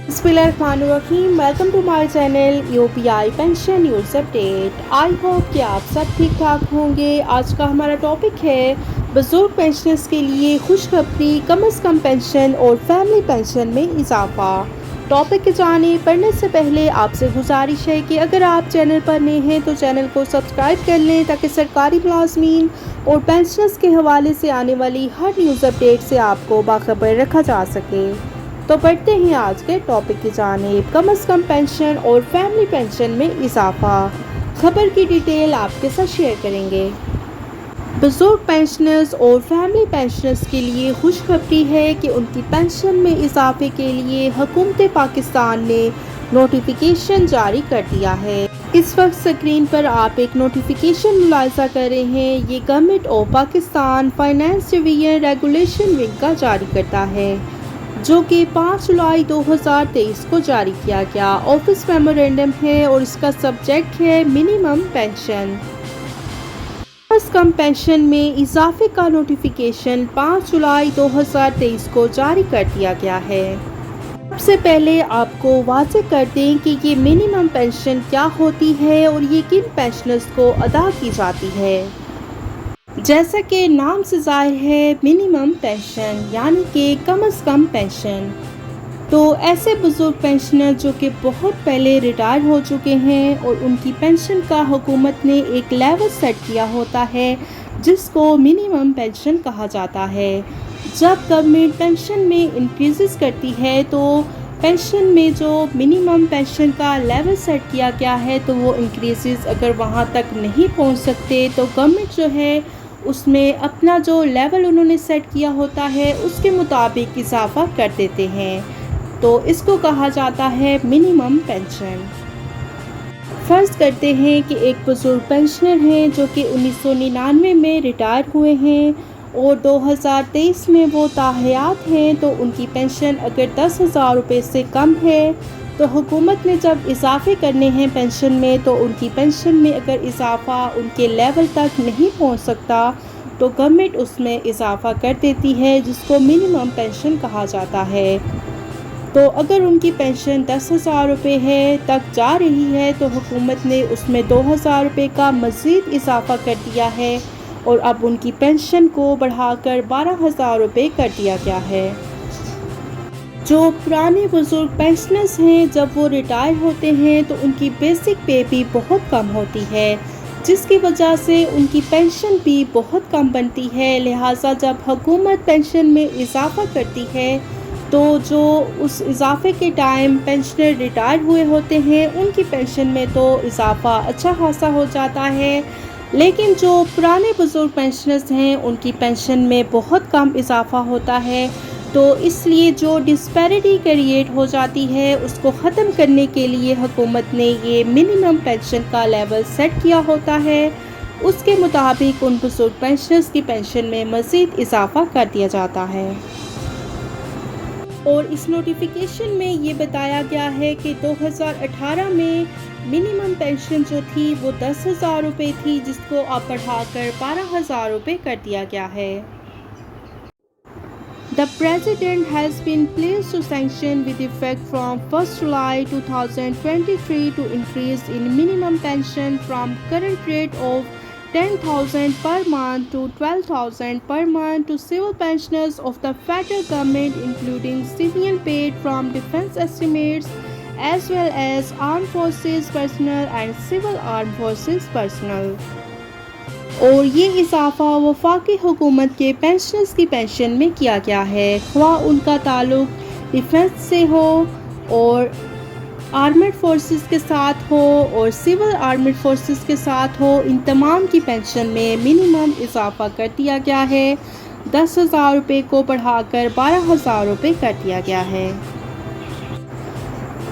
बिस्मिल्लाहिर्रहमानिर्रहीम। Welcome to my channel UPI pension news update. I hope कि आप सब ठीक ठाक होंगे। आज का हमारा टॉपिक है बुजुर्ग पेंशनर्स के लिए खुशखबरी, कम से कम पेंशन और फैमिली पेंशन में इजाफा। टॉपिक की जाने पढ़ने से पहले आपसे गुजारिश है कि अगर आप चैनल पर नए हैं तो चैनल को सब्सक्राइब कर लें ताकि सरकारी मुलाजमीन और पेंशनर्स के हवाले से आने वाली हर न्यूज़ अपडेट से आपको बाखबर रखा जा सके। तो बढ़ते हैं आज के टॉपिक की जानिब। कम से कम पेंशन और फैमिली पेंशन में इजाफा, खबर की डिटेल आपके साथ शेयर करेंगे। बुजुर्ग पेंशनर्स और फैमिली पेंशनर्स के लिए खुशखबरी है कि उनकी पेंशन में इजाफे के लिए हुकूमत पाकिस्तान ने नोटिफिकेशन जारी कर दिया है। इस वक्त स्क्रीन पर आप एक नोटिफिकेशन मुलाहिजा कर रहे हैं। ये government of Pakistan finance division regulation wing का जारी करता है, जो कि 5 जुलाई 2023 को जारी किया गया। ऑफिस मेमोरेंडम है और इसका सब्जेक्ट है मिनिमम पेंशन। कम से कम पेंशन में इजाफे का नोटिफिकेशन 5 जुलाई 2023 को जारी कर दिया गया है। सबसे पहले आपको वाज़ेह कर दें कि ये मिनिमम पेंशन क्या होती है और ये किन पेंशनर्स को अदा की जाती है। जैसा कि नाम से ज़ाहिर है, मिनिमम पेंशन यानी कि कम से कम पेंशन। तो ऐसे बुजुर्ग पेंशनर जो कि बहुत पहले रिटायर हो चुके हैं और उनकी पेंशन का हुकूमत ने एक लेवल सेट किया होता है जिसको मिनिमम पेंशन कहा जाता है। जब गवर्नमेंट पेंशन में इंक्रीज़ करती है तो पेंशन में जो मिनिमम पेंशन का लेवल सेट किया गया है तो वो इंक्रीज़ अगर वहाँ तक नहीं पहुँच सकते तो गवर्नमेंट जो है उसमें अपना जो लेवल उन्होंने सेट किया होता है उसके मुताबिक इजाफा कर देते हैं। तो इसको कहा जाता है मिनिमम पेंशन। फ़र्ज़ करते हैं कि एक बुजुर्ग पेंशनर हैं जो कि 1999 में रिटायर हुए हैं और 2023 में वो ताहयात हैं, तो उनकी पेंशन अगर 10,000 रुपये से कम है तो हुकूमत ने जब इजाफे करने हैं पेंशन में तो उनकी पेंशन में अगर इजाफा उनके लेवल तक नहीं पहुंच सकता तो गवर्नमेंट उसमें इजाफा कर देती है जिसको मिनिमम पेंशन कहा जाता है। तो अगर उनकी पेंशन 10,000 रुपये है तक जा रही है तो हुकूमत ने उसमें 2,000 रुपये का मज़ीद इजाफा कर दिया है और अब उनकी पेंशन को बढ़ाकर 12,000 रुपये कर दिया गया है। जो पुराने बुजुर्ग पेंशनर्स हैं जब वो रिटायर होते हैं तो उनकी बेसिक पे भी बहुत कम होती है जिसकी वजह से उनकी पेंशन भी बहुत कम बनती है। लिहाजा जब हुकूमत पेंशन में इजाफा करती है तो जो उस इजाफे के टाइम पेंशनर रिटायर हुए होते हैं उनकी पेंशन में तो इजाफा अच्छा खासा हो जाता है, लेकिन जो पुराने बुजुर्ग पेंशनर्स हैं उनकी पेंशन में बहुत कम इजाफा होता है। तो इसलिए जो डिस्पैरिटी क्रिएट हो जाती है उसको ख़त्म करने के लिए हुकूमत ने ये मिनिमम पेंशन का लेवल सेट किया होता है। उसके मुताबिक उन बुजुर्ग पेंशनर्स की पेंशन में मज़ीद इजाफा कर दिया जाता है। और इस नोटिफिकेशन में ये बताया गया है कि 2018 में मिनिमम पेंशन जो थी वो 10,000 रुपये थी जिसको अब बढ़ाकर 12,000 रुपये कर दिया गया है। The President has been pleased to sanction with effect from 1st July 2023 to increase in minimum pension from current rate of 10,000 per month to 12,000 per month to civil pensioners of the federal government, including civilian paid from defense estimates as well as armed forces personnel and civil armed forces personnel। और ये इजाफा वफाकी हुकूमत के pensioners की pension में किया गया है, ख्वाह उनका ताल्लुक डिफेंस से हो और आर्मड फोर्सेस के साथ हो और सिविल आर्मड फोर्सेस के साथ हो। इन तमाम की पेंशन में मिनिमम इजाफा कर दिया गया है। 10,000 रुपये को बढ़ाकर 12,000 रुपये कर दिया गया है।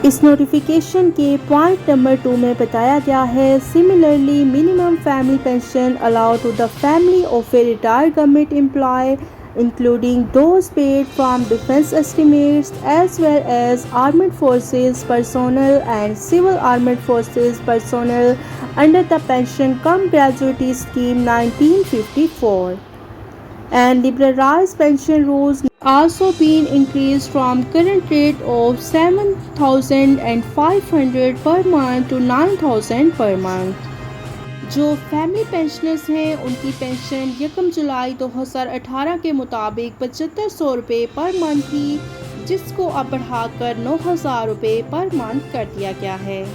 इस नोटिफिकेशन के पॉइंट नंबर 2 में बताया गया है, similarly minimum family pension allow to the family of a retired government employ including those paid from defense estimates as well as armed forces personnel and civil armed forces personnel under the Pension Cum Gratuity Scheme 1954 and liberalized pension rules also been increased from current rate of 7,500 per month to 9,000 per month. جو family pensioners ہیں ان کی pension 1 جولائی 2018 کے مطابق 7500 روپے per month تھی، جس کو اب بڑھا کر 9000 روپے پر منتھ کر دیا گیا ہے۔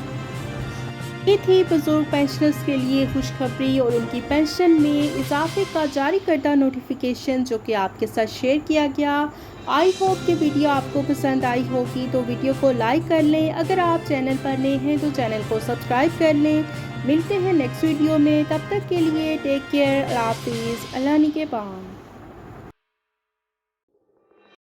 یہ تھی بزرگ پینشنرز کے لیے خوشخبری اور ان کی پینشن میں اضافے کا جاری کردہ نوٹیفیکیشن جو کہ آپ کے ساتھ شیئر کیا گیا۔ آئی ہوپ کہ ویڈیو آپ کو پسند آئی ہوگی، تو ویڈیو کو لائک کر لیں۔ اگر آپ چینل پر نئے ہیں تو چینل کو سبسکرائب کر لیں۔ ملتے ہیں نیکسٹ ویڈیو میں، تب تک کے لیے ٹیک کیئر، اللہ حافظ، اللہ نگہبان۔